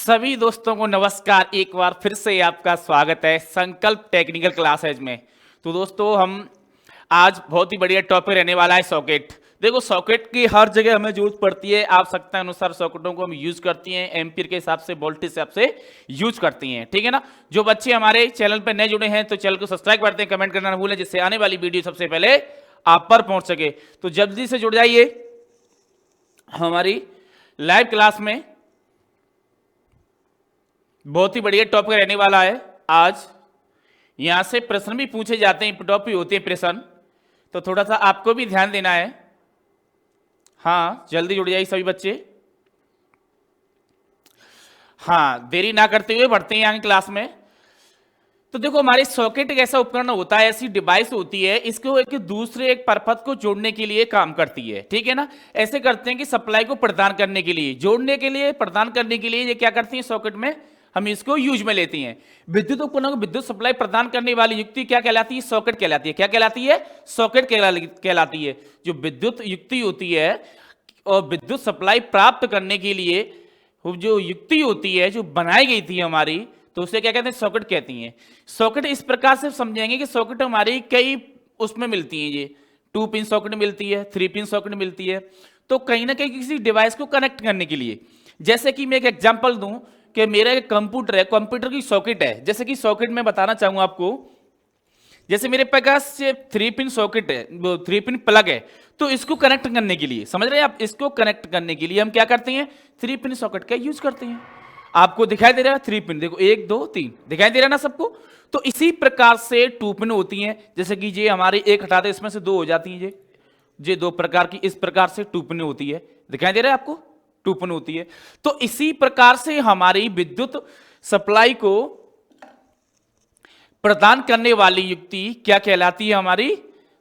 सभी दोस्तों को नमस्कार। एक बार फिर से आपका स्वागत है संकल्प टेक्निकल क्लासेज में। तो दोस्तों हम आज बहुत ही बढ़िया टॉपिक रहने वाला है सॉकेट। देखो सॉकेट की हर जगह हमें जरूरत पड़ती है, आवश्यकता अनुसार सॉकेटों को हम यूज करती हैं, एम्पीयर के हिसाब से, वोल्टेज के हिसाब से यूज करती हैं, ठीक है ना। जो बच्चे हमारे चैनल पर नए जुड़े हैं तो चैनल को सब्सक्राइब करते हैं, कमेंट करना ना भूलें जिससे आने वाली वीडियो सबसे पहले आप पर पहुंच सके। तो जल्दी से जुड़ जाइए हमारी लाइव क्लास में। बहुत ही बढ़िया टॉपिक रहने वाला है आज। यहां से प्रश्न भी पूछे जाते हैं, टॉपिक होते हैं प्रश्न, तो थोड़ा सा आपको भी ध्यान देना है। हाँ जल्दी जुड़ जाइए सभी बच्चे। हाँ देरी ना करते हुए बढ़ते हैं आगे क्लास में। तो देखो हमारे सॉकेट एक ऐसा उपकरण होता है, ऐसी डिवाइस होती है, इसको एक दूसरे एक परपथ को जोड़ने के लिए काम करती है, ठीक है ना। ऐसे करते हैं कि सप्लाई को प्रदान करने के लिए, जोड़ने के लिए, प्रदान करने के लिए ये क्या करती है, सॉकेट में हम इसको यूज में लेती हैं। विद्युत उपकरणों को विद्युत सप्लाई प्रदान करने वाली युक्ति क्या कहलाती है, सॉकेट कहलाती है। क्या कहलाती है, सॉकेट कहलाती है। जो विद्युत युक्ति होती है और विद्युत सप्लाई प्राप्त करने के लिए जो युक्ति होती है, जो बनाई गई थी हमारी, तो उसे क्या कहते हैं, सॉकेट कहती हैं। सॉकेट इस प्रकार से समझेंगे कि सॉकेट हमारी कई उसमें मिलती है, ये 2 पिन सॉकेट मिलती है, 3 पिन सॉकेट मिलती है। तो कहीं ना कहीं किसी डिवाइस को कनेक्ट करने के लिए, जैसे कि मैं एक एग्जांपल दूं कि मेरा एक कंप्यूटर है, कंप्यूटर की सॉकेट है। जैसे कि सॉकेट में बताना चाहूंगा आपको, जैसे मेरे पास 3 पिन सॉकेट है, 3 पिन प्लग है, तो इसको कनेक्ट करने के लिए, समझ रहे हैं आप, इसको कनेक्ट करने के लिए हम क्या करते हैं, 3 पिन सॉकेट का यूज करते हैं। आपको दिखाई दे रहा है 3 पिन, देखो 1 2 3 दिखाई दे रहा है ना सबको। तो इसी प्रकार से 2 पिन होती हैं। जैसे कि ये हमारी एक हटा दे, इसमें से 2 हो जाती हैं। ये 2 प्रकार की, इस प्रकार से 2 पिन होती है। दिखाई दे रहा है आपको, 2 पिन होती है। तो इसी प्रकार से हमारी विद्युत सप्लाई को प्रदान करने वाली युक्ति क्या कहलाती है, हमारी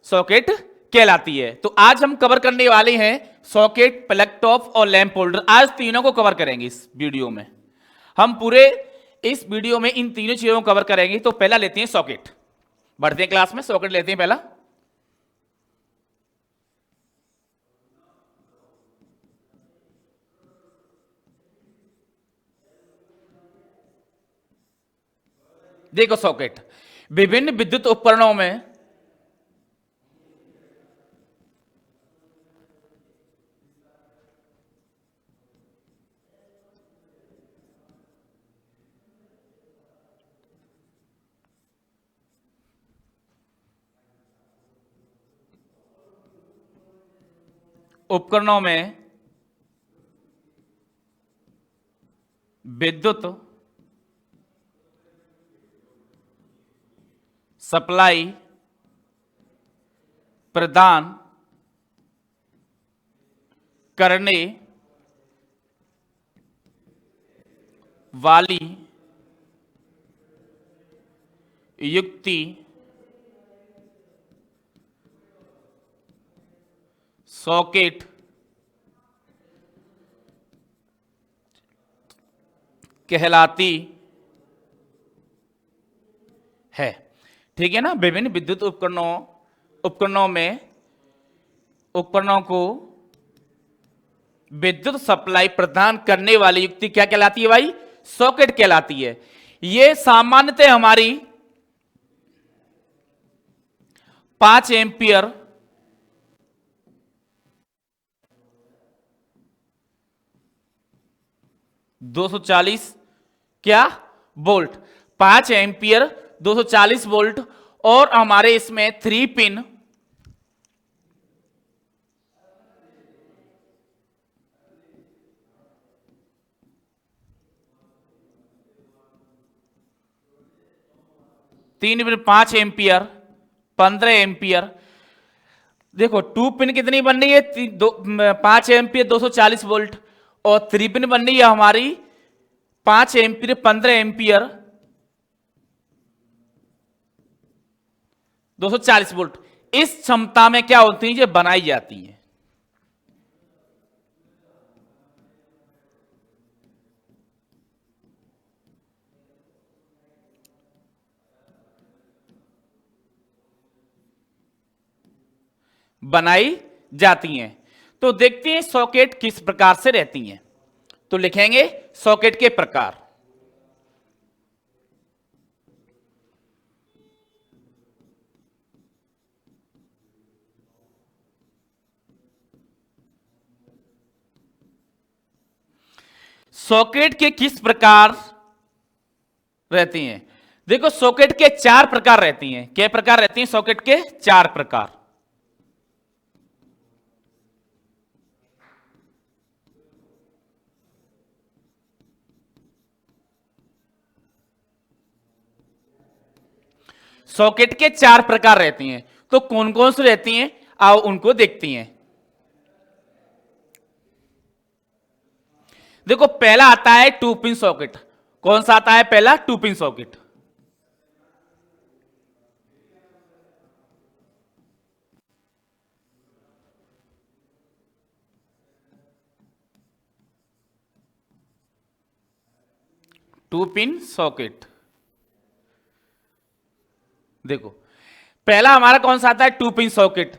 सॉकेट कहलाती है। तो आज हम कवर करने वाले हैं सॉकेट, प्लग टॉप और लैंप होल्डर। आज तीनों को कवर करेंगे इस वीडियो में। हम पूरे इस वीडियो में इन तीनों चीजों को कवर करेंगे। तो पहला लेते हैं सॉकेट, बढ़ते हैं क्लास में, सॉकेट लेते हैं पहला। देखो सॉकेट विभिन्न विद्युत उपकरणों में विद्युत सप्लाई प्रदान करने वाली युक्ति सॉकेट कहलाती है, ठीक है ना। विभिन्न विद्युत उपकरणों में उपकरणों को विद्युत सप्लाई प्रदान करने वाली युक्ति क्या कहलाती है भाई, सॉकेट कहलाती है। यह सामान्यतः हमारी 5 एम्पियर 240 क्या वोल्ट, 5 एम्पियर 240 वोल्ट, और हमारे इसमें 3 पिन 5 एम्पियर 15 एम्पियर। देखो 2 पिन कितनी बन रही है, 5 एम्पियर 240 वोल्ट, और 3 पिन बन रही है हमारी 5 एम्पियर 15 एम्पियर 240 वोल्ट। इस क्षमता में क्या होती है, ये बनाई जाती है। बनाई जाती हैं। तो देखते हैं सॉकेट किस प्रकार से रहती हैं। तो लिखेंगे सॉकेट के प्रकार। सॉकेट के किस प्रकार रहती हैं? देखो सॉकेट के 4 प्रकार रहती हैं। क्या प्रकार रहती हैं? सॉकेट के 4 प्रकार। सॉकेट के 4 प्रकार रहती हैं, तो कौन कौन सी रहती हैं आओ उनको देखती हैं। देखो पहला आता है 2 पिन सॉकेट। कौन सा आता है पहला? 2 pin socket. Two pin socket. देखो पहला हमारा कौन सा आता है? 2 पिन सॉकेट।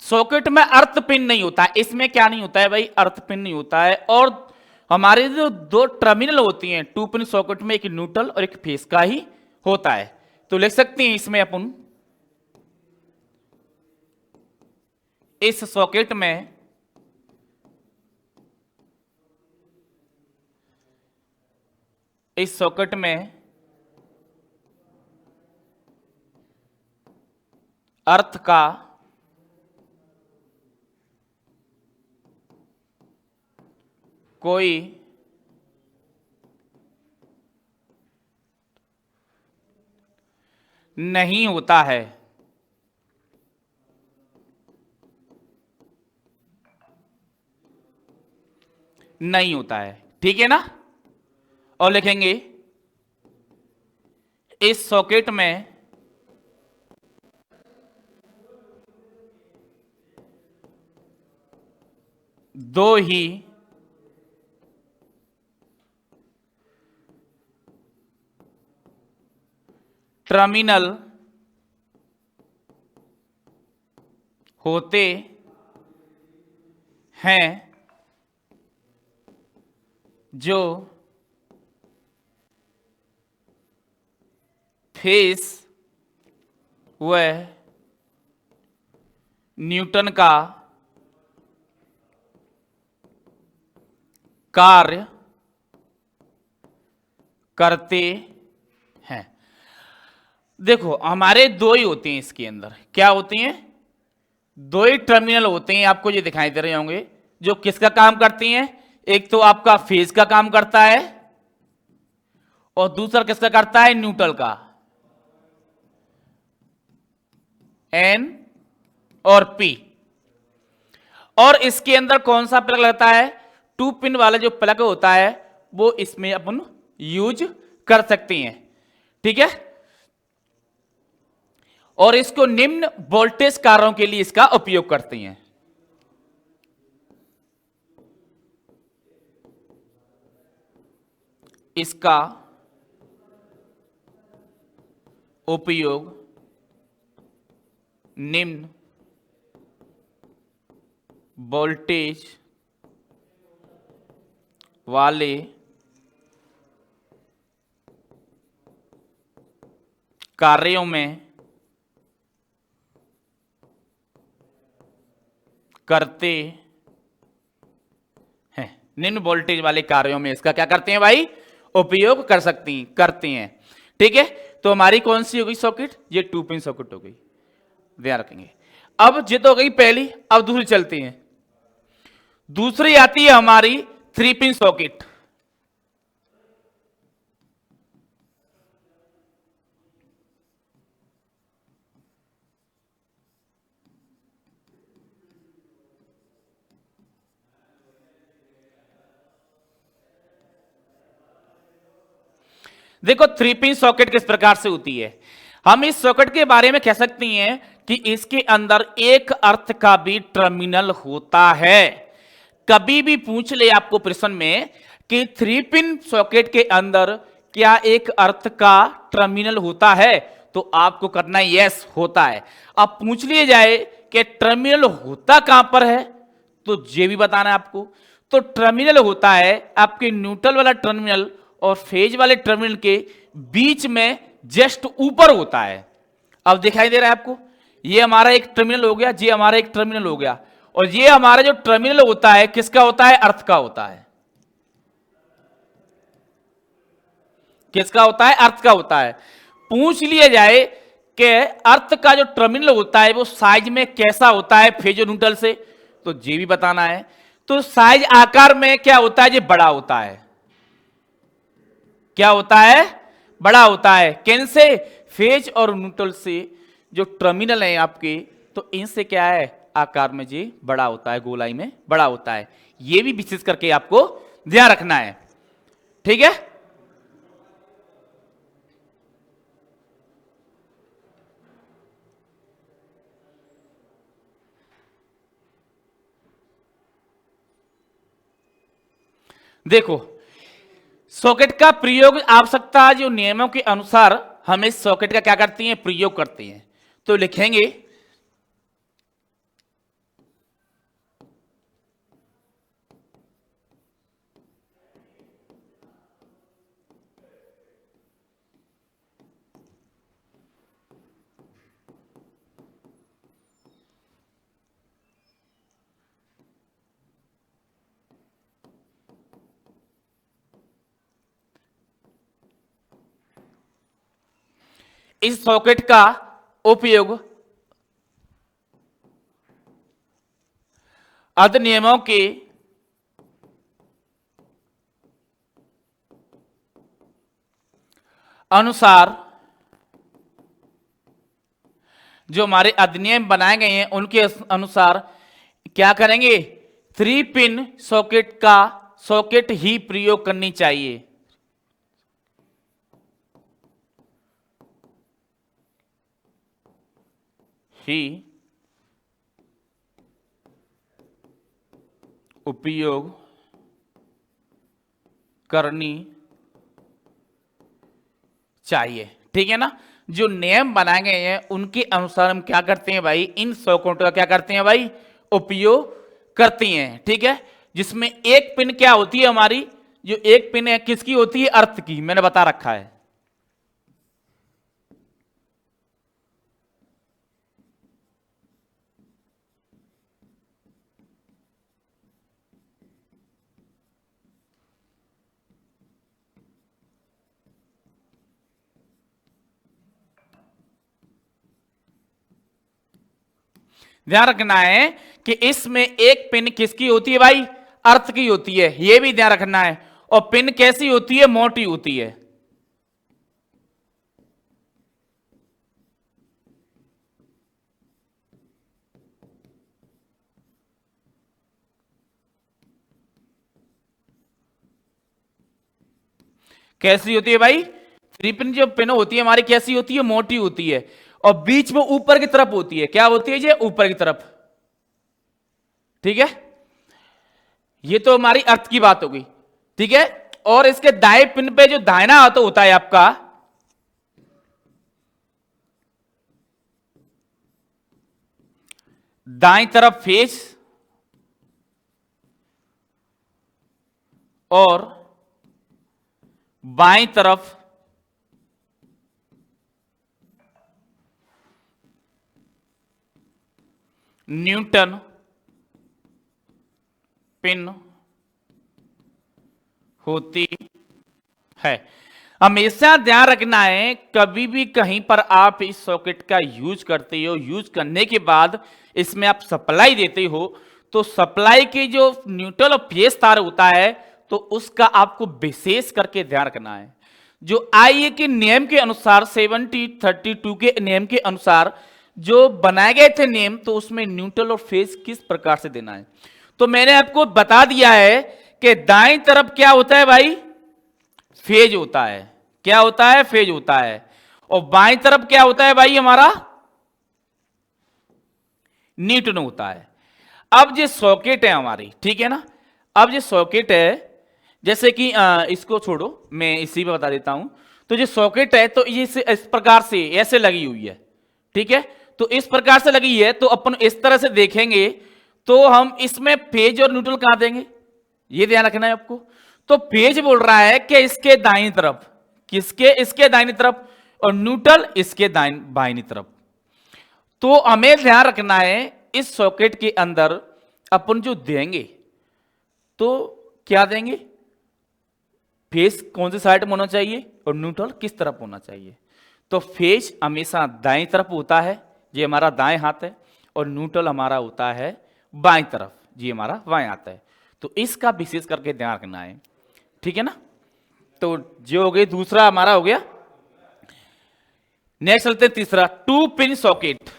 सॉकेट में अर्थ पिन नहीं होता है। इसमें क्या नहीं होता है भाई? अर्थ पिन नहीं होता है। और हमारे जो 2 टर्मिनल होती हैं 2 पिन सॉकेट में, एक न्यूट्रल और एक फेस का ही होता है। तो लिख सकते हैं इसमें अपन, इस सॉकेट में अर्थ का कोई नहीं होता है। नहीं होता है, ठीक है ना। और लिखेंगे इस सॉकेट में दो ही टर्मिनल होते हैं जो फेस व न्यूटन का कार्य करते हैं। देखो हमारे 2 ही होते हैं इसके अंदर। क्या होते हैं? 2 ही टर्मिनल होते हैं, आपको ये दिखाई दे रहे होंगे, जो किसका काम करती हैं? एक तो आपका फेज का काम करता है और दूसरा किसका करता है? न्यूट्रल का, एन और पी। और इसके अंदर कौन सा प्लग लगता है? 2 पिन वाला जो प्लग होता है वो इसमें अपन यूज कर सकते हैं, ठीक है। और इसको निम्न वोल्टेज कार्यों के लिए इसका उपयोग करते हैं। इसका उपयोग निम्न वोल्टेज वाले कार्यों में करते हैं। निम्न वोल्टेज वाले कार्यों में इसका क्या करते हैं भाई? उपयोग करते हैं, ठीक है। तो हमारी कौन सी हो गई सॉकेट? ये 2 पिन सॉकेट हो गई, ध्यान रखेंगे। अब ये तो हो गई पहली, अब दूसरी चलते हैं। दूसरी आती है हमारी 3 पिन सॉकेट। देखो 3 पिन सॉकेट किस प्रकार से होती है। हम इस सॉकेट के बारे में कह सकते हैं कि इसके अंदर एक अर्थ का भी टर्मिनल होता है। कभी भी पूछ ले आपको प्रश्न में कि 3 पिन सॉकेट के अंदर क्या एक अर्थ का टर्मिनल होता है, तो आपको करना है यस होता है। अब पूछ लिए जाए कि टर्मिनल होता कहां पर है, तो ये भी बताना है आपको। तो टर्मिनल होता है आपके न्यूट्रल वाला टर्मिनल और फेज वाले टर्मिनल के बीच में जस्ट ऊपर होता है। अब दिखाई दे रहा है आपको, ये हमारा एक टर्मिनल हो गया, ये हमारा एक टर्मिनल हो गया, और ये हमारा जो टर्मिनल होता है किसका होता है? अर्थ का होता है। किसका होता है? अर्थ का होता है। पूछ लिया जाए कि अर्थ का जो टर्मिनल होता है वो साइज में कैसा होता है फेज और न्यूट्रल से, तो ये भी बताना है। तो साइज आकार में क्या होता है? ये बड़ा होता है। क्या होता है? बड़ा होता है। किन से? फेज और न्यूट्रल से जो टर्मिनल है आपके, तो इनसे क्या है? आकार में ये बड़ा होता है, गोलाई में बड़ा होता है। ये भी विशेष करके आपको ध्यान रखना है, ठीक है। देखो, सॉकेट का प्रयोग आवश्यकता जो नियमों के अनुसार हम इस सॉकेट का क्या करते हैं? प्रयोग करते हैं। तो लिखेंगे इस सॉकेट का उपयोग अधिनियमों के अनुसार, जो हमारे अधिनियम बनाए गए हैं उनके अनुसार क्या करेंगे? 3 पिन सॉकेट ही प्रयोग करनी चाहिए। ही उपयोग करनी चाहिए, ठीक है ना। जो नियम बनाए गए हैं उनके अनुसार हम क्या करते हैं भाई? इन सॉकेटों का क्या करते हैं भाई? उपयोग करते हैं, ठीक है। जिसमें एक पिन क्या होती है हमारी? जो एक पिन है किसकी होती है? अर्थ की, मैंने बता रखा है। ध्यान रखना है कि इसमें एक पिन किसकी होती है भाई? अर्थ की होती है, यह भी ध्यान रखना है। और पिन कैसी होती है? मोटी होती है। कैसी होती है भाई? 3 पिन जो पिन होती है हमारी कैसी होती है? मोटी होती है, और बीच में ऊपर की तरफ होती है। क्या होती है ये? ऊपर की तरफ, ठीक है। ये तो हमारी अर्थ की बात हो गई, ठीक है। और इसके दाएं पिन पे जो दाहिना हाथ होता है आपका, दाईं तरफ फेस और बाईं तरफ न्यूटन पिन होती है। हमेशा ध्यान रखना है, कभी भी कहीं पर आप इस सॉकेट का यूज करते हो, यूज करने के बाद इसमें आप सप्लाई देते हो, तो सप्लाई के जो न्यूट्रल और फेज तार होता है तो उसका आपको विशेष करके ध्यान रखना है। जो आईए के नियम के अनुसार 7032 के नियम के अनुसार जो बनाए गए थे नियम, तो उसमें न्यूट्रल और फेज किस प्रकार से देना है, तो मैंने आपको बता दिया है कि दाईं तरफ क्या होता है भाई? फेज होता है। क्या होता है? फेज होता है। और बाईं तरफ क्या होता है भाई? हमारा न्यूटन होता है। अब ये सॉकेट है हमारी, ठीक है ना। अब ये सॉकेट है, जैसे कि इसको छोड़ो, मैं इसी पे बता देता हूं। तो ये सॉकेट है, तो ये इस प्रकार से ऐसे लगी हुई है, ठीक है। तो इस प्रकार से लगी है, तो अपन इस तरह से देखेंगे तो हम इसमें फेज और न्यूट्रल कहां देंगे? ये ध्यान रखना है आपको। तो पेज बोल रहा है कि इसके दाईं तरफ, किसके, इसके दाहिनी तरफ, और न्यूट्रल इसके बाईं तरफ। तो हमें ध्यान रखना है इस सॉकेट के अंदर अपन जो देंगे तो क्या देंगे, फेस कौन सी साइड में होना चाहिए और न्यूट्रल किस तरफ होना चाहिए। तो फेस हमेशा दाएं तरफ होता है, ये हमारा दाएं हाथ है, और न्यूट्रल हमारा होता है बाएं तरफ, ये हमारा बाएं हाथ है। तो इसका विशेष करके ध्यान रखना है, ठीक है ना। तो जो हो गया दूसरा हमारा हो गया। नेक्स्ट चलते हैं तीसरा, 2 pin socket.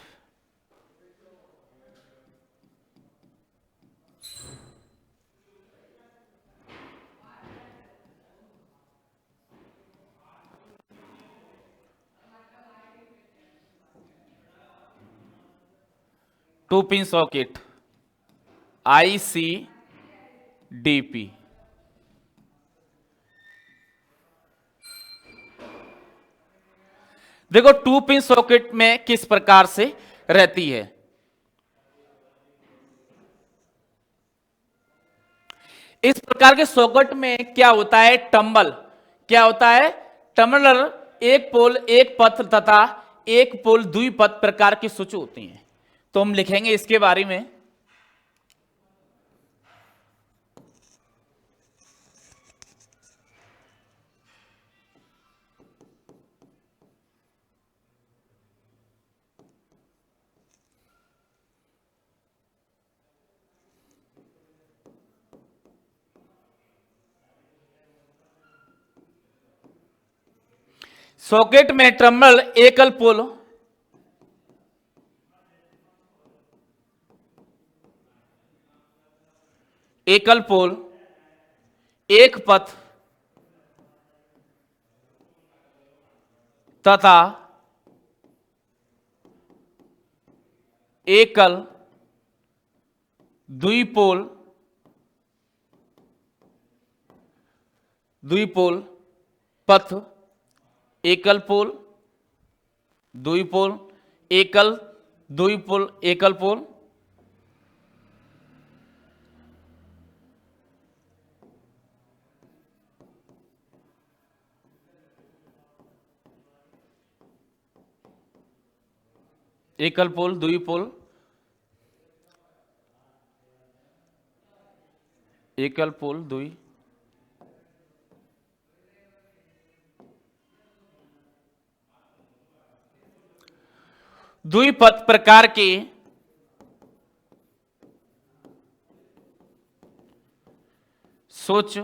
Two pin socket, ICDP। देखो 2 पिन सॉकेट में किस प्रकार से रहती है। इस प्रकार के सॉकेट में क्या होता है, टंबल, क्या होता है, टम्बलर, एक पोल एक पथ तथा एक पोल द्विपथ प्रकार की स्विच होती हैं। तो हम लिखेंगे इसके बारे में। सॉकेट में टर्मिनल एकल पोल, एकल पोल, एक पथ तथा एकल द्विपोल, द्विपोल पथ, एकल पोल, द्विपोल, एकल द्विपोल, एकल पोल, एकल पोल, द्विपोल, एकल पोल, द्विपथ प्रकार के स्विच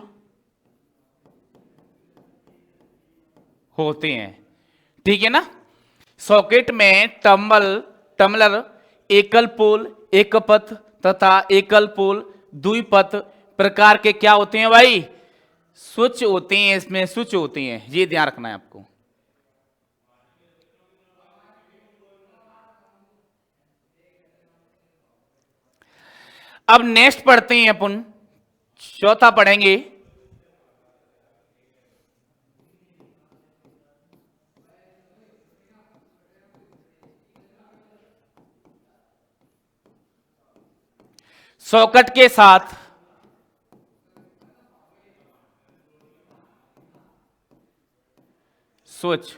होते हैं, ठीक है ना। सॉकेट में टम्बलर एकल पोल एक पथ तथा एकल पोल द्विपथ प्रकार के क्या होते हैं भाई, स्विच होते हैं, इसमें स्विच होते हैं, ये ध्यान रखना है आपको। अब नेक्स्ट पढ़ते हैं अपन, चौथा पढ़ेंगे। सॉकेट के साथ स्विच।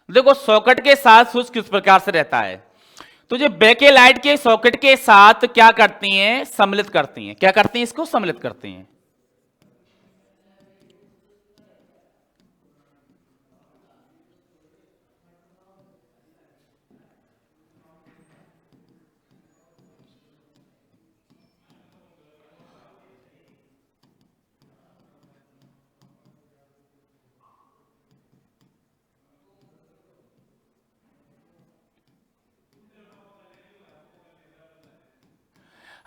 देखो सॉकेट के साथ स्विच किस प्रकार से रहता है, तो जो बेकेलाइट के सॉकेट के साथ क्या करती हैं, सम्मिलित करती हैं, क्या करती हैं, इसको सम्मिलित करती हैं।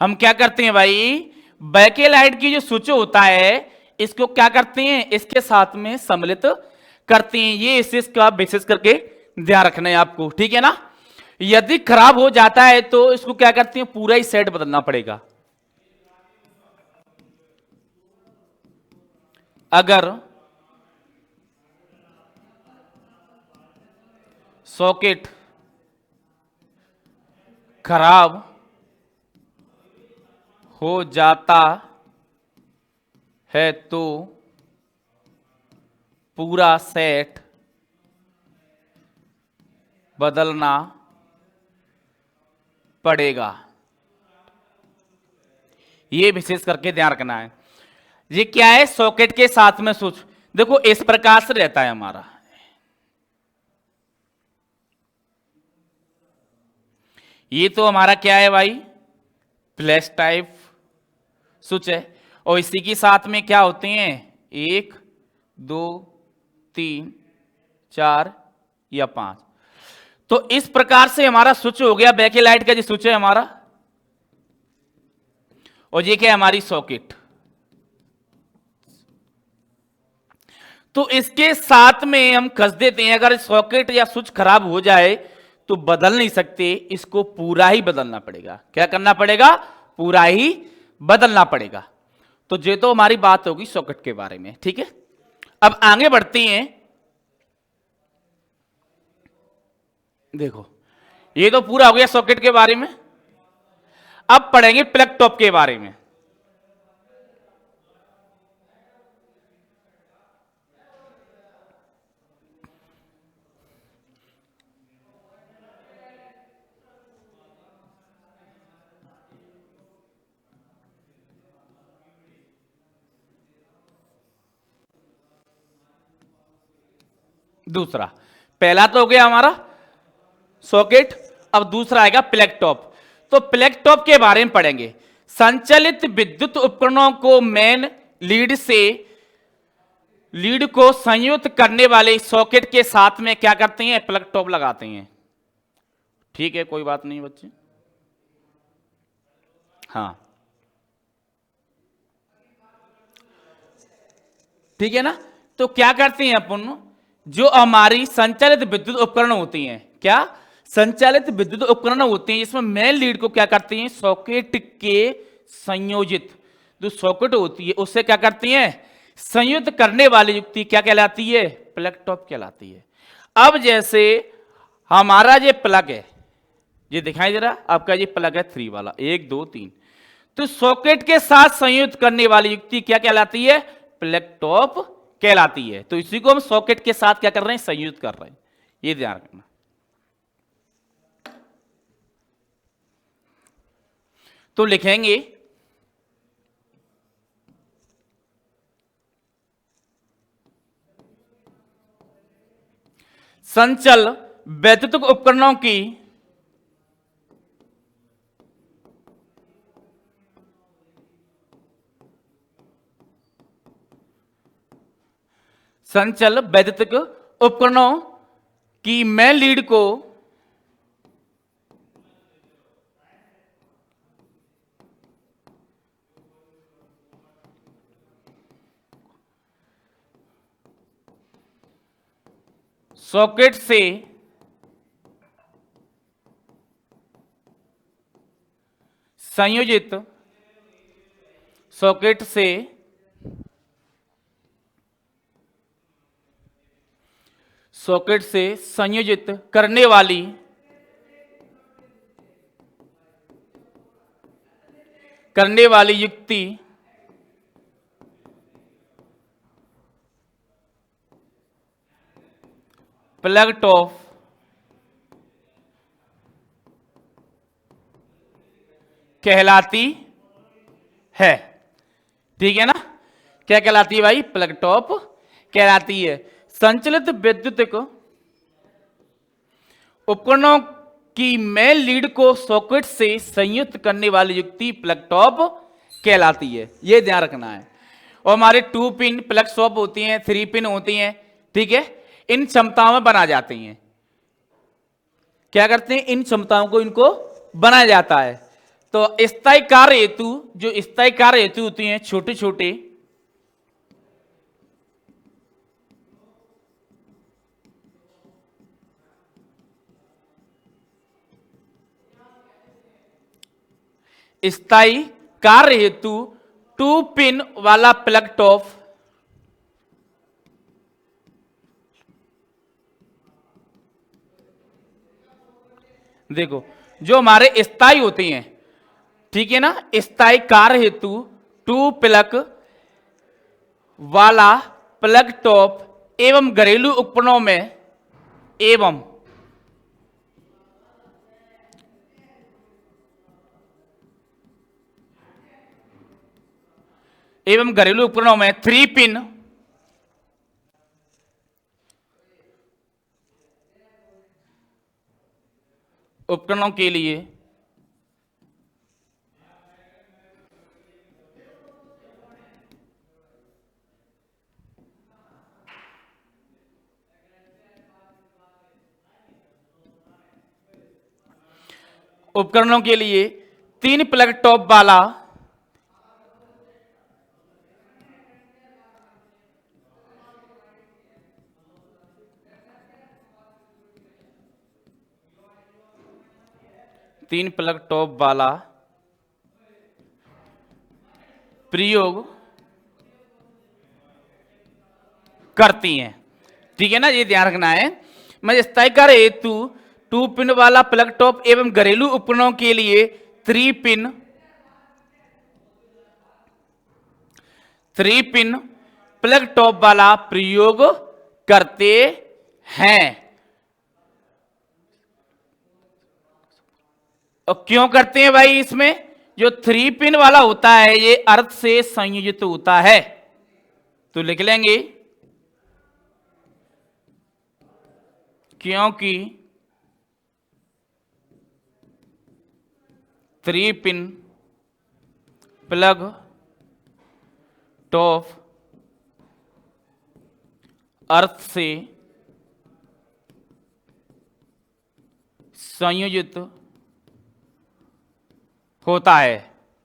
हम क्या करते हैं भाई, बैकेलाइट की जो स्विच होता है इसको क्या करते हैं, इसके साथ में सम्मिलित करते हैं। ये इसका विशेष करके ध्यान रखना है आपको, ठीक है ना। यदि खराब हो जाता है तो इसको क्या करते हैं, पूरा ही सेट बदलना पड़ेगा। अगर सॉकेट खराब हो जाता है तो पूरा सेट बदलना पड़ेगा। ये विशेष करके ध्यान रखना है। ये क्या है, सॉकेट के साथ में स्विच। देखो इस प्रकार से रहता है हमारा, ये तो हमारा क्या है भाई, फ्लैश टाइप स्विच है। और इसी के साथ में क्या होते हैं, 1 2 3 4 या 5। तो इस प्रकार से हमारा स्विच हो गया, बैक लाइट का जो स्विच है हमारा। और ये क्या है, हमारी सॉकेट। तो इसके साथ में हम कस देते हैं। अगर सॉकेट या स्विच खराब हो जाए तो बदल नहीं सकते, इसको पूरा ही बदलना पड़ेगा। क्या करना पड़ेगा, पूरा ही बदलना पड़ेगा। तो ये तो हमारी बात होगी सॉकेट के बारे में, ठीक है। अब आगे बढ़ते हैं। देखो ये तो पूरा हो गया सॉकेट के बारे में। अब पढ़ेंगे प्लग टॉप के बारे में। दूसरा, पहला तो हो गया हमारा सॉकेट, अब दूसरा आएगा प्लग टॉप। तो प्लग टॉप के बारे में पढ़ेंगे। संचालित विद्युत उपकरणों को मेन लीड को संयुक्त करने वाले सॉकेट के साथ में क्या करते हैं, प्लग टॉप लगाते हैं। ठीक है, कोई बात नहीं बच्चे। हाँ ठीक है ना। तो क्या करते हैं अपन, जो हमारी संचालित विद्युत उपकरण होती हैं, क्या संचालित विद्युत उपकरण होते हैं, जिसमें मेन लीड को क्या करते हैं, सॉकेट के संयोजित जो सॉकेट होती है उससे क्या करती हैं, संयुक्त करने वाली युक्ति क्या कहलाती है, प्लग टॉप कहलाती है। अब जैसे हमारा ये प्लग है, ये दिखाई दे रहा आपका, ये प्लग है 3 वाला, 1 2 3। तो सॉकेट के साथ संयुक्त करने वाली युक्ति क्या कहलाती है, प्लग टॉप कहलाती है। तो इसी को हम सॉकेट के साथ क्या कर रहे हैं, संयुक्त कर रहे हैं, ये ध्यान रखना। तो लिखेंगे संचल वैद्युतिक उपकरणों की संचल वैद्युतिक उपकरणों की मेन लीड को सॉकेट से संयोजित करने वाली युक्ति प्लग टॉप कहलाती है। ठीक है ना, क्या कहलाती है भाई, प्लग टॉप कहलाती है। संचालित विद्युतिक उपकरणों की मेन लीड को सॉकेट से संयुक्त करने वाली युक्ति प्लग टॉप कहलाती है, यह ध्यान रखना है। और हमारे 2 पिन प्लग शॉप होती हैं, 3 पिन होती हैं, ठीक है, इन क्षमताओं में बना जाती हैं। क्या करते हैं, इन क्षमताओं को इनको बनाया जाता है। तो स्थायी कार्य हेतु, जो स्थायी कार्य हेतु होती हैं, छोटे छोटे स्थायी कार्य हेतु 2 पिन वाला प्लग टॉप देखो, जो हमारे स्थायी होती हैं ठीक है ना, स्थायी कार्य हेतु टू प्लग वाला प्लग टॉप एवं घरेलू उपकरणों में एवं घरेलू उपकरणों में 3 पिन उपकरणों के लिए उपकरणों के लिए 3 प्लग टॉप वाला प्रयोग करती हैं। ठीक है ना, ये ध्यान रखना है। मैं स्थायी कार्य हेतु 2 पिन वाला प्लग टॉप एवं घरेलू उपकरणों के लिए 3 पिन प्लग टॉप वाला प्रयोग करते हैं। और क्यों करते हैं भाई? इसमें जो 3 पिन वाला होता है ये अर्थ से संयोजित होता है, तो लिख लेंगे क्योंकि 3 पिन प्लग टॉप अर्थ से संयोजित होता है।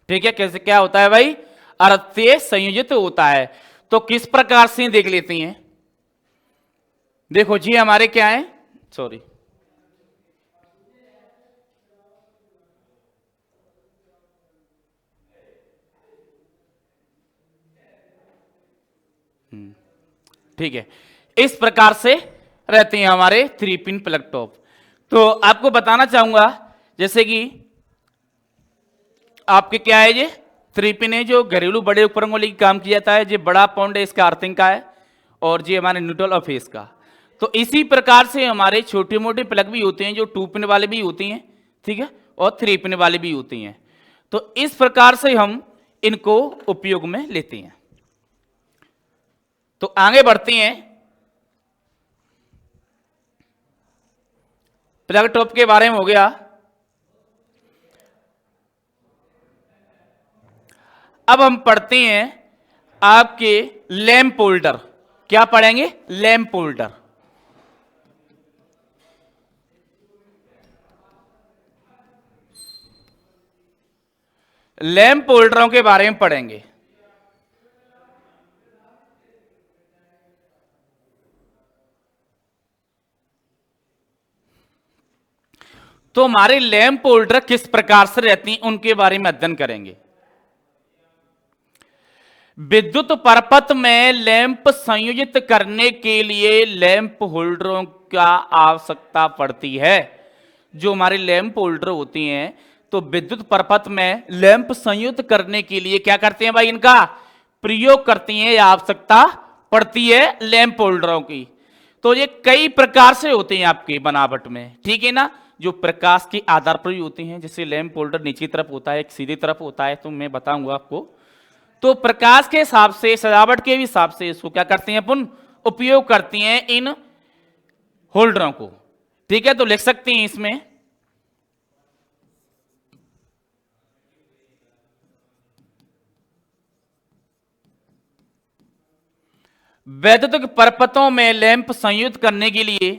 ठीक है, कैसे क्या होता है भाई? अर्थ से संयोजित होता है। तो किस प्रकार से देख लेते हैं। देखो जी, हमारे क्या है, सॉरी, ठीक है, इस प्रकार से रहते हैं हमारे 3 पिन प्लग टॉप। तो आपको बताना चाहूंगा, जैसे कि आपके क्या है, ये 3 पिन है जो घरेलू बड़े उपकरणों के लिए काम किया जाता है। जो बड़ा पॉइंट है इसका अर्थिंग का है और ये हमारे न्यूट्रल और फेस का। तो इसी प्रकार से हमारे छोटे मोटे प्लग भी होते हैं जो 2 पिन वाले भी होती हैं, ठीक है, और 3 पिन वाले भी होती हैं। तो इस प्रकार से हम इनको उपयोग में लेते हैं। तो आगे बढ़ते हैं, प्लग टॉप के बारे में हो गया। अब हम पढ़ते हैं आपके लैंप होल्डर। क्या पढ़ेंगे? Lamp holder. लैंप होल्डरों के बारे में पढ़ेंगे। तो हमारे लैंप होल्डर किस प्रकार से रहती हैं उनके बारे में अध्ययन करेंगे। विद्युत परपथ में लैंप संयोजित करने के लिए लैंप होल्डरों का आवश्यकता पड़ती है। जो हमारे लैंप होल्डर होती हैं, तो विद्युत परपथ में लैंप संयुक्त करने के लिए क्या करते हैं भाई? इनका प्रयोग करती हैं या आवश्यकता पड़ती है लैंप होल्डरों की। तो ये कई प्रकार से होते हैं आपके बनावट में, ठीक है ना, जो प्रकाश के आधार पर भी होते हैं। जैसे लैंप होल्डर नीचे तरफ होता है, एक सीधी तरफ होता है, तो मैं बताऊंगा आपको। तो प्रकाश के हिसाब से, सजावट के भी हिसाब से इसको क्या करते हैं अपन? उपयोग करती हैं इन होल्डरों को। ठीक है, तो लिख सकते हैं इसमें वैद्युतिक परपथों में लैंप संयुक्त करने के लिए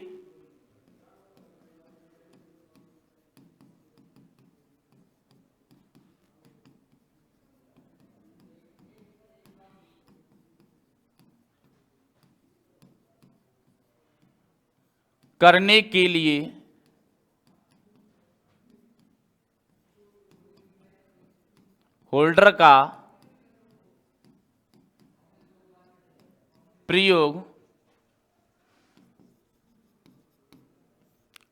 होल्डर का प्रयोग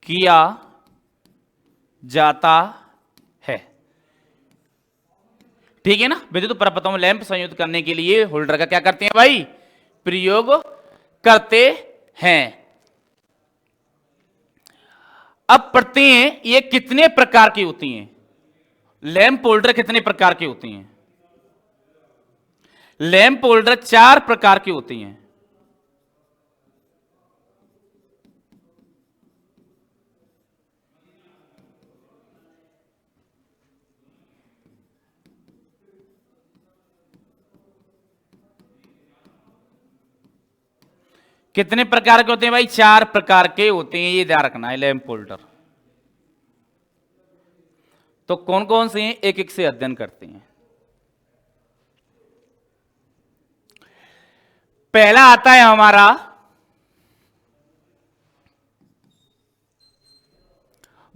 किया जाता है। ठीक है ना। विद्युत परपथों में लैंप संयुक्त करने के लिए होल्डर का क्या करते हैं भाई, प्रयोग करते हैं। अब पढ़ते हैं ये कितने प्रकार की होती हैं, लैंप होल्डर कितने प्रकार की होती हैं। लैंप होल्डर 4 प्रकार की होती हैं। कितने प्रकार के होते हैं भाई, 4 प्रकार के होते हैं, ये ध्यान रखना है लैंप होल्डर। तो कौन कौन से हैं, एक एक से अध्ययन करते हैं। पहला आता है हमारा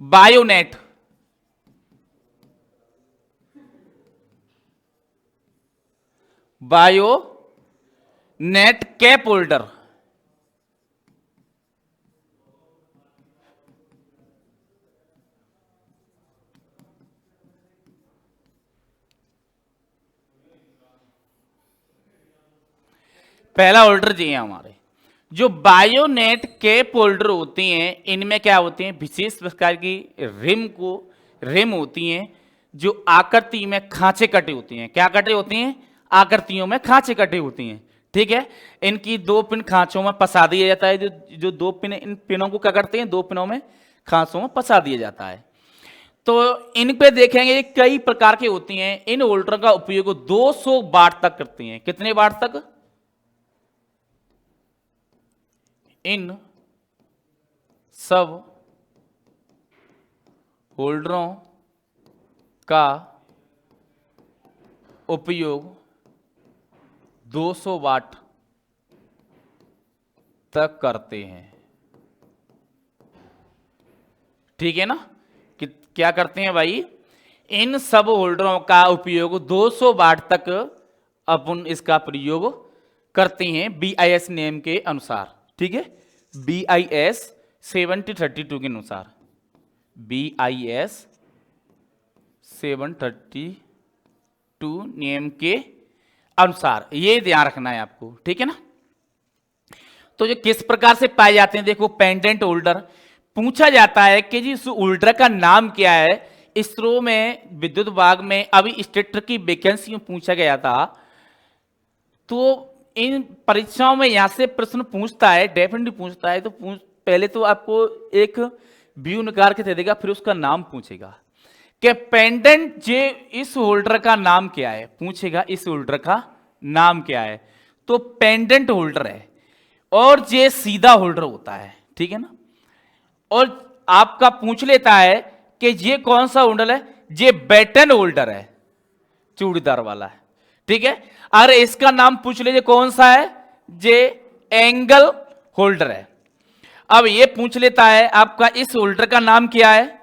बायोनेट। BioNTech cap holder. पहला होल्डर जी है हमारे। जो बायोनेट कैप होल्डर होती हैं इनमें क्या होते हैं, विशेष प्रकार की रिम होती हैं जो आकृति में खांचे कटे होती हैं। क्या कटे होती हैं, आकृतियों में खांचे कटे होती हैं। ठीक है, इनकी 2 पिन खांचों में फंसा दिया जाता है। जो 2 पिन, इन पिनों को क्या करते हैं, 2 पिनों में खांचों में फंसा दिया जाता है। तो इन पे देखेंगे ये कई प्रकार की होती हैं। इन होल्डर का उपयोग 200 वाट तक करती हैं। कितने वाट तक, इन सब होल्डरों का उपयोग 200 वाट तक करते हैं। ठीक है ना, कि क्या करते हैं भाई, इन सब होल्डरों का उपयोग 200 वाट तक अपन इसका प्रयोग करते हैं BIS नियम के अनुसार। ठीक है, BIS 7032 के अनुसार, BIS 732 नियम के अनुसार, ये ध्यान रखना है आपको। ठीक है ना। तो ये किस प्रकार से पाए जाते हैं, देखो पेंडेंट होल्डर पूछा जाता है कि जी इस होल्डर का नाम क्या है। इसरो में विद्युत विभाग में अभी स्टेटर की वैकेंसी में पूछा गया था। तो इन परीक्षाओं में यहां से प्रश्न पूछता है, डेफिनेटली पूछता है। तो पहले तो आपको एक व्यू निकाल के दे देगा, फिर उसका नाम पूछेगा कि पेंडेंट जे इस होल्डर का नाम क्या है, पूछेगा इस होल्डर का नाम क्या है। तो पेंडेंट होल्डर है और जे सीधा होल्डर होता है। ठीक है ना। और आपका पूछ लेता है कि ये कौन सा होल्डर है, ये बैटन होल्डर है, चूड़ीदार वाला है। ठीक है, अरे इसका नाम पूछ लीजिए कौन सा है, जे एंगल होल्डर है। अब ये पूछ लेता है आपका इस होल्डर का नाम क्या है,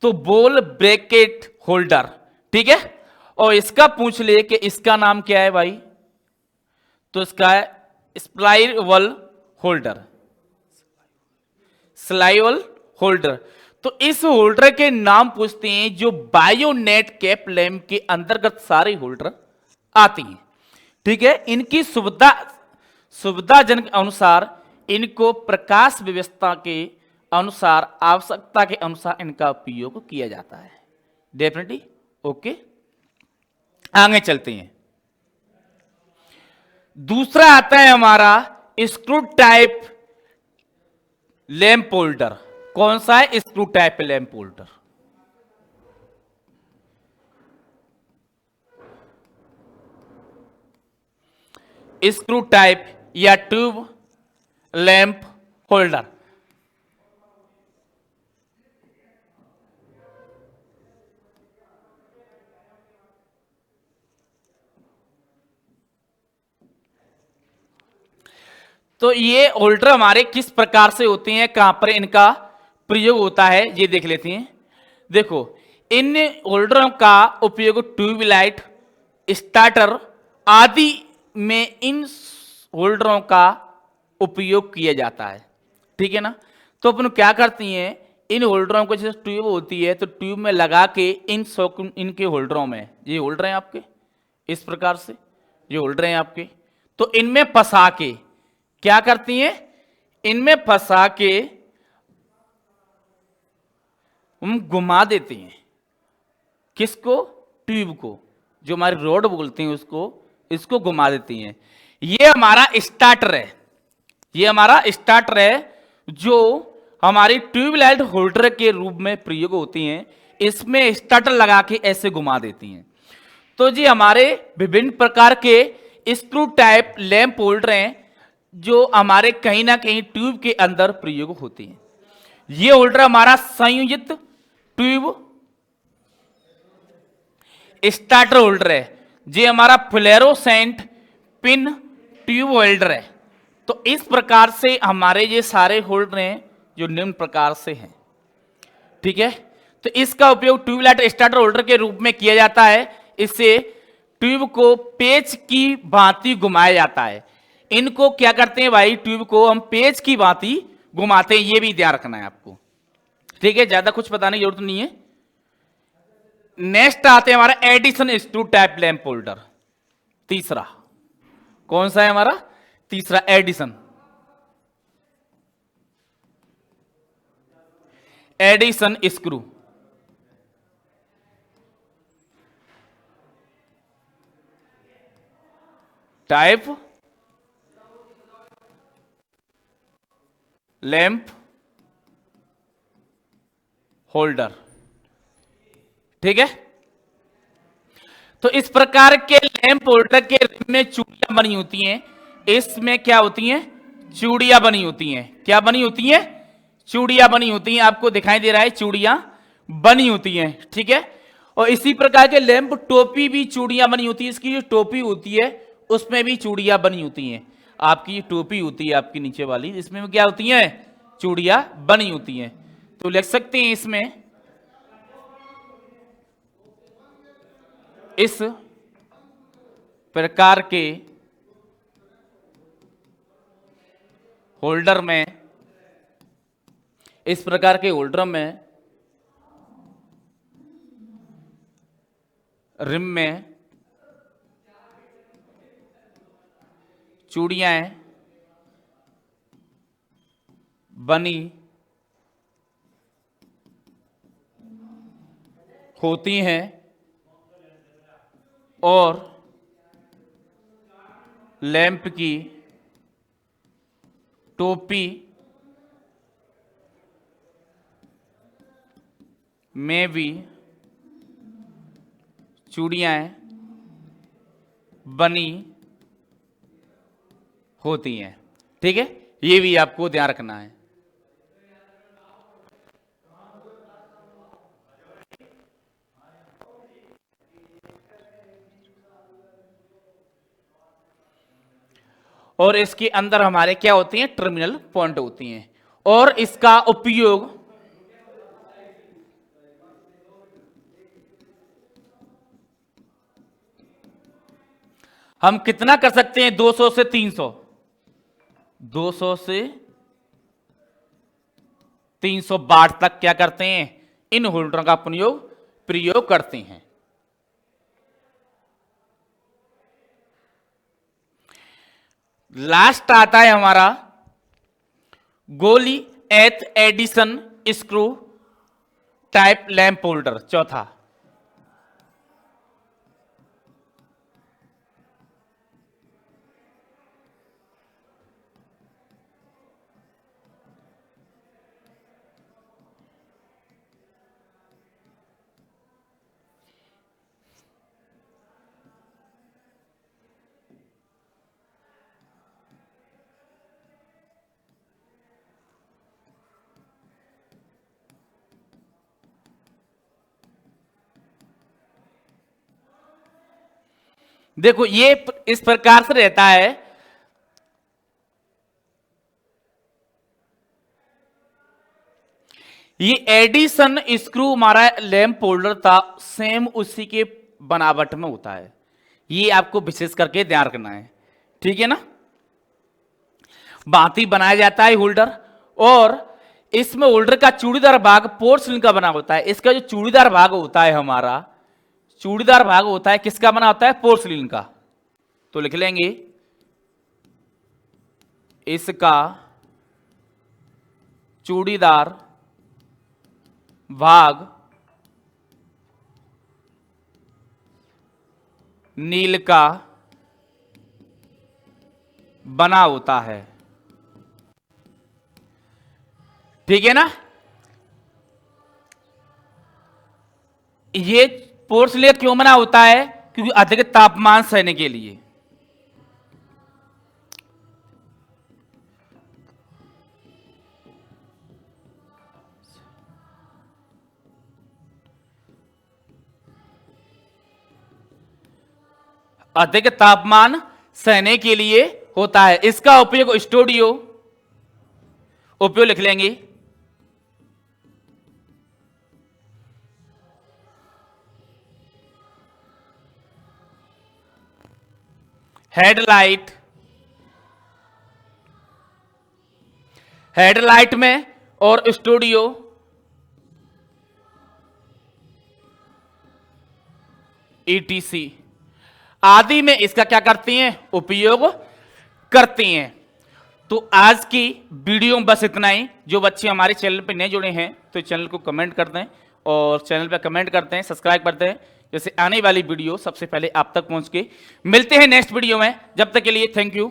तो बॉल ब्रैकेट होल्डर। ठीक है, और इसका पूछ ले कि इसका नाम क्या है भाई, तो इसका है स्प्लाइवल होल्डर, स्लाइवल होल्डर। तो इस होल्डर के नाम पूछते हैं जो बायोनेट कैप लैंप के अंतर्गत सारे होल्डर आती हैं। ठीक है, इनकी सुविधाजनक अनुसार इनको प्रकाश व्यवस्था के अनुसार, आवश्यकता के अनुसार इनका उपयोग किया जाता है। डेफिनेटली ओके, आगे चलते हैं। दूसरा आता है हमारा स्क्रू टाइप लैंप होल्डर। कौन सा है, screw type lamp holder. Screw type या ट्यूब लैंप होल्डर। तो ये होल्डर हमारे किस प्रकार से होते हैं, कहां पर इनका प्रयोग होता है, ये देख लेते हैं। देखो, इन होल्डरों का उपयोग ट्यूबलाइट, स्टार्टर आदि में इन होल्डरों का उपयोग किया जाता है। ठीक है ना। तो अपन क्या करती हैं, इन होल्डरों को जैसे ट्यूब होती है तो ट्यूब में लगा के इनके होल्डरों में, ये होल्डर हैं आपके इस प्रकार से, ये होल्डर हैं आपके, तो इनमें फंसा के क्या करती हैं, इनमें फंसा के हम घुमा देते हैं। किसको? ट्यूब को, जो हमारी रोड बोलते हैं उसको, इसको घुमा देती हैं। ये हमारा स्टार्टर है, ये हमारा स्टार्टर है जो हमारी ट्यूबलाइट होल्डर के रूप में प्रयोग होती हैं। इसमें स्टार्टर लगा के ऐसे घुमा देती हैं। तो जी हमारे विभिन्न प्रकार के स्क्रू टाइप लैंप होल्डर हैं जो हमारे कहीं ना कहीं ट्यूब के अंदर प्रयोग होती हैं। ये होल्डर हमारा संयोजित ट्यूब स्टार्टर होल्डर है, ये हमारा फ्लोरोसेंट पिन ट्यूब होल्डर है। तो इस प्रकार से हमारे ये सारे होल्डर हैं जो निम्न प्रकार से हैं, ठीक है। तो इसका उपयोग ट्यूबलाइट स्टार्टर होल्डर के रूप में किया जाता है। इससे ट्यूब को पेच की भांति घुमाया जाता है। इनको क्या करते हैं भाई, ट्यूब को हम पेच की भांति घुमाते हैं, ये भी ध्यान रखना है आपको, ठीक है। ज्यादा कुछ बताने की जरूरत नहीं है। नेक्स्ट आते हैं हमारा Edison screw type lamp holder. तीसरा कौन सा है हमारा? तीसरा Edison screw type lamp holder, ठीक है। तो इस प्रकार के लैंप होल्डर के रिम में चूड़ियां बनी होती हैं। इसमें क्या होती हैं? चूड़ियां बनी होती हैं। क्या बनी होती हैं? चूड़ियां बनी होती हैं। आपको दिखाई दे रहा है चूड़ियां बनी होती हैं, ठीक है। और इसी प्रकार के लैंप टोपी भी चूड़ियां बनी होती है। इसकी जो टोपी होती है उसमें भी चूड़ियां बनी होती हैं। आपकी ये टोपी होती है आपकी नीचे वाली, इसमें क्या होती हैं? चूड़ियां बनी होती हैं। तो लिख सकते हैं इसमें इस प्रकार के होल्डर में, इस प्रकार के होल्डर में रिम में चूड़ियां बनी होती हैं और लैंप की टोपी में भी चूड़ियां बनी होती हैं, ठीक है। ये भी आपको ध्यान रखना है। और इसके अंदर हमारे क्या होती हैं? टर्मिनल पॉइंट होती हैं। और इसका उपयोग हम कितना कर सकते हैं? 200 से 300, 200 से 300 वाट तक क्या करते हैं? इन होल्डरों का प्रयोग करते हैं। लास्ट आता है हमारा गोली एथ Edison screw type lamp holder, चौथा। देखो ये इस प्रकार से रहता है। ये एडिसन स्क्रू हमारा लैंप होल्डर था, सेम उसी के बनावट में होता है। ये आपको विशेष करके ध्यान रखना है, ठीक है ना। भांति बनाया जाता है होल्डर। और इसमें होल्डर का चूड़ीदार भाग पोर्सलिन का बना होता है। इसका जो चूड़ीदार भाग होता है, हमारा चूड़ीदार भाग होता है किसका बना होता है? पोर्सलिन का। तो लिख लेंगे इसका चूड़ीदार भाग नील का बना होता है। ठीक है ना? ये पोर्सलिन क्यों बना होता है? क्योंकि अधिक तापमान सहने के लिए। अधिक तापमान सहने के लिए होता है। इसका उपयोग स्टूडियो उपयोग लिख लेंगे हेडलाइट, हेडलाइट में और स्टूडियो ETC आदि में इसका क्या करती हैं? उपयोग करती हैं। तो आज की वीडियो में बस इतना ही। जो बच्चे हमारे चैनल पे नए जुड़े हैं तो चैनल को कमेंट कर दें, और चैनल पे कमेंट करते हैं, सब्सक्राइब करते हैं, जैसे आने वाली वीडियो सबसे पहले आप तक पहुंच के। मिलते हैं नेक्स्ट वीडियो में, जब तक के लिए थैंक यू।